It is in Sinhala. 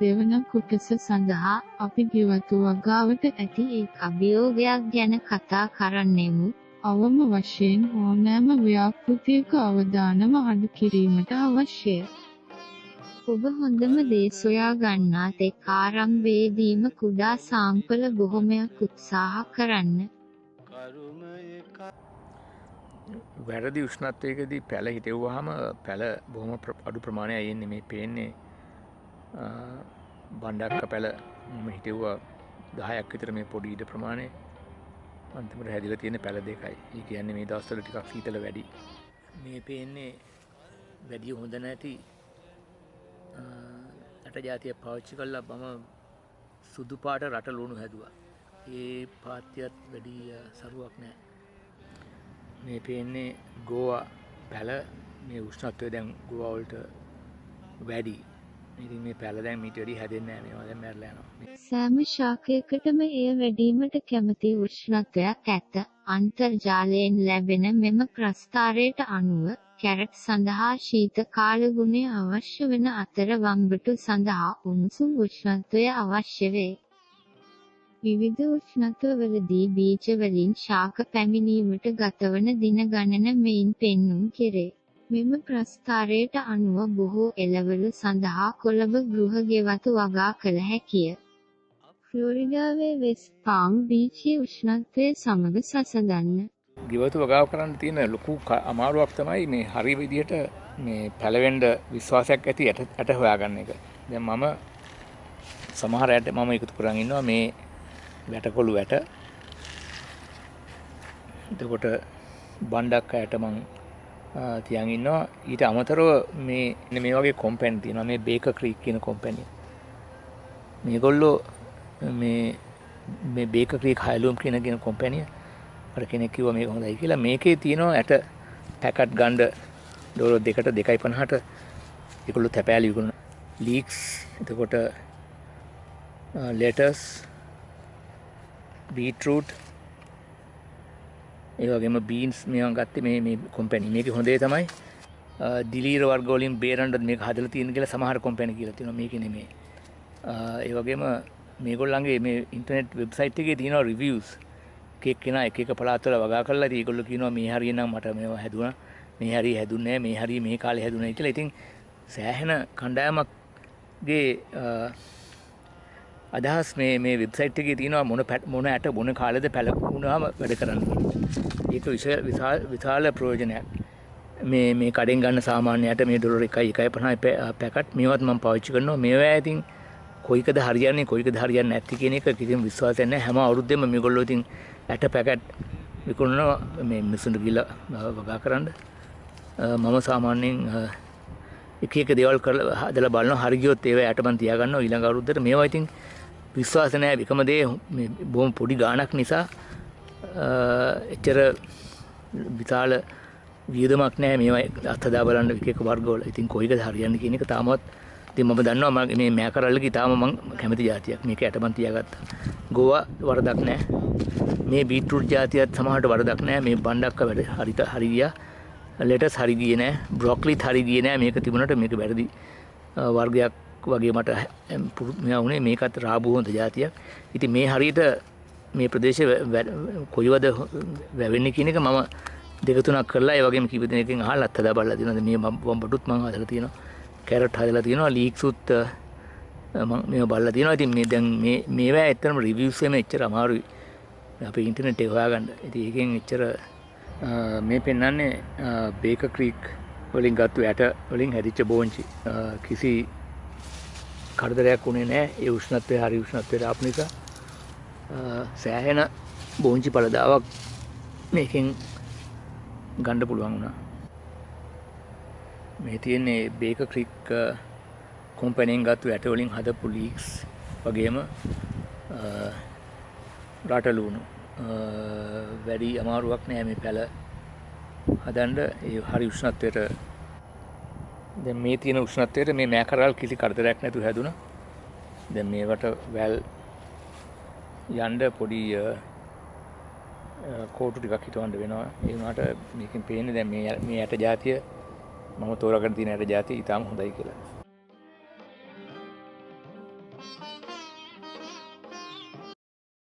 දෙවන කොටස සඳහා අපි ගෙවතු වගාවට ඇති එක් අභියෝගයක් ගැන කතා කරන්නෙමු. අවම වශයෙන් ඕනෑම ව්‍යාපෘතියක අවදානම අඩු කිරීමට අවශ්‍යය. ඔබ හොඳම දේ සොයා ගන්නා තෙක් ආරම්භයේදීම කුඩා සාම්පල බොහොමයක් උත්සාහ කරන්න. වැරදි උෂ්ණත්වයකදී පැල හිටෙව්වහම පැල බොහොම අඩු ප්‍රමාණයක් එන්නේ. මේ පේන්නේ බණ්ඩක්ක පැල මම හිටෙව්වා 10ක් විතර මේ පොඩි ඊට ප්‍රමාණය. අන්තිමට හැදිලා තියෙන පැල දෙකයි. ඒ කියන්නේ මේ දවස්වල ටිකක් සීතල වැඩි. මේ පේන්නේ වැඩි හොඳ නැති රට ජාතිය පාවිච්චි කළා මම සුදු පාට රට ලුණු හැදුවා. ඒ පාත්‍යත් වැඩි සරුවක් නැහැ. මේ පේන්නේ ගෝවා පැල. මේ උෂ්ණත්වය දැන් ගෝවා වලට වැඩි. ඉතින් මේ පැල දැන් මීට වැඩි හැදෙන්නේ නැහැ. මේවා දැන් මැරලා යනවා. සෑම ශාකයකටම එය වැඩිවීමට කැමති උෂ්ණත්වයක් ඇත. අන්තර්ජාලයෙන් ලැබෙන මෙම ප්‍රස්ථාරයට අනුව කැරට් සඳහා ශීතකාල ගුණය අවශ්‍ය වන අතර වම්බටු සඳහා උණුසුම් උෂ්ණත්වය අවශ්‍ය වේ. විවිධ උෂ්ණත්වවලදී බීජ වලින් ශාක පැමිණීමට ගතවන දින ගණන මෙයින් පෙන්눔 කෙරේ. මෙම ප්‍රස්ථාරයට අනුව බොහෝ එළවලු සඳහා කොළඹ ගෘහ ගෙවතු වගා කළ හැකිය. ෆ්ලොරිඩාවේ වෙස්ට් පාම් බීචයේ උෂ්ණත්වය සමග සසඳන්න. ගෙවතු වගාව කරන්න තියෙන ලොකු අමාරුවක් තමයි මේ හරි විදිහට මේ පැලවෙන්න විශ්වාසයක් ඇති ඇට හොයාගන්න එක. දැන් මම සමහර ඇට මම එකතු කරන් ඉන්නවා මේ වැටකොළු ඇට. එතකොට බණ්ඩක්ක ඇට මම තියන් ඉන්නවා. ඊට අමතරව මේ වගේ කම්පැනි තියෙනවා. මේ බේකර් ක්‍රීක් කියන කම්පැනි. මේගොල්ලෝ මේ බේකර් ක්‍රීක් හයිලූම් කියන කම්පැනිය අර කෙනෙක් කිව්වා මේක හොඳයි කියලා. මේකේ තියෙනවා ඇට පැකට් ගන්න ඩොලර් 2.50ට ඒගොල්ලෝ තැපෑලි විකුණන ලීක්ස්. එතකොට ලෙටස්, බීට්රූට්, ඒ වගේම බීන්ස් මේවා ගත්තේ මේ කම්පැනි. මේකේ හොඳේ තමයි දිලීර වර්ග වලින් බේරන්න මේක හදලා තියෙන කියලා සමහර කම්පැනි කියලා තියෙනවා. මේකේ නෙමෙයි. ඒ වගේම මේගොල්ලන්ගේ මේ ඉන්ටර්නෙට් වෙබ්සයිට් එකේ තියෙනවා රිවිව්ස්. එක කෙනා එක පළාත්වල වගා කරලා ඉතින් ඒගොල්ලෝ කියනවා මේ හරිය නම් මට මේවා හැදුණා. මේ හරිය හැදුන්නේ නැහැ. මේ හරිය මේ කාලේ හැදුණා කියලා. ඉතින් සෑහෙන කණ්ඩායමක්ගේ අදහස් මේ වෙබ්සයිට් එකේ තියෙනවා මොන ඇට මොන කාලෙද පැලකුණාම වැඩ කරන්න. ඒක විශාල ප්‍රයෝජනයක්. මේ කඩෙන් ගන්න සාමාන්‍ය ඇට මේ ඩොලර් 1.50 පැකට් මේවත් මම පාවිච්චි කරනවා. මේවා ඉතින් කොයිකද හරියන්නේ කොයිකද හරියන්නේ නැති කියන එක කිසිම විශ්වාසයක් නැහැ. හැම අවුරුද්දෙම මේගොල්ලෝ ඉතින් ඇට පැකට් විකුණනවා මේ මිනිස්සුන්ට ගිහලා වගා කරන්න. මම සාමාන්‍යයෙන් එක දේවල් කරලා හදලා බලනවා. හරි ගියොත් ඒවා ඇට මන් තියා ගන්නවා ඊළඟ අවුරුද්දට. මේවා ඉතින් විශ්වාස නැහැ. එකම දේ මේ බොහොම පොඩි ගාණක් නිසා එච්චර විශාල වියදමක් නැහැ මේවා අත්හදා බලන්න එක වර්ගවල. ඉතින් කොයිකද හරියන්නේ කියන එක තාමත් ඉතින් මම දන්නවා මේ මෑකරල්ලගේ තාම මම කැමති જાතියක්. මේක ඇට මන් තියාගත්තා. ගෝවා වරදක් නැහැ. මේ බීට්‍රූට් જાතියත් සමහරට වරදක් නැහැ. මේ බණ්ඩක්ක වැඩ හරි ගියා. ලෙටස් හරි ගියේ නැහැ. බ්‍රොක්ලිත් හරි ගියේ නැහැ. මේක තිබුණාට මේක වැරදි වර්ගයක් වගේ මට මෙයා වුණේ. මේකත් රාබු හොඳ જાතියක්. ඉතින් මේ හරියට මේ ප්‍රදේශයේ කොයිවද වැවෙන්නේ කියන එක මම දෙක තුනක් කරලා ඒ වගේම කීප දෙනෙක්ගෙන් අහලා අත්හදා බලලා තියෙනවා. මේ වම්බටුත් මම හදලා තියෙනවා. කැරට් හදලා තියෙනවා. ලීක්ස්ුත් මම මේව බලලා තියෙනවා. ඉතින් මේ දැන් මේවා ඇත්තටම රිවිව්ස් එකම එච්චර අමාරුයි. අපේ ඉන්ටර්නෙට් එක හොයාගන්න. ඉතින් ඒකෙන් එච්චර මේ පෙන්වන්නේ බේකර් ක්‍රීක් වලින් ගත්ත ඇට වලින් හැදිච්ච බෝංචි. කිසි කරදරයක් උනේ නැහැ. ඒ උෂ්ණත්වය හරි උෂ්ණත්වයට ආපු නිසා සෑහෙන බෝංචි පළදාවක් මේකෙන් ගන්න පුළුවන් වුණා. මේ තියෙන්නේ බේකර් ක්‍රීක් කම්පැනිෙන් ගත්ත ඇට වලින් හදපු ලීක්ස් වගේම රටලුණු. වැඩි අමාරුවක් නෑ මේ පැල හදන්න. ඒ හරි උෂ්ණත්වයට දැන් මේ තියෙන උෂ්ණත්වයට මේ මෑකරල් කිසි කරදරයක් නැතුව හැදුණා. දැන් මේවට වැල් යන්න පොඩි කෝටු ටිකක් හිටවන්න වෙනවා. ඒ වුණාට මේකෙන් පේන්නේ දැන් මේ ඇට జాතිය මම තෝරාගෙන තියෙන ඇට జాතිය ඊටාම හොඳයි කියලා.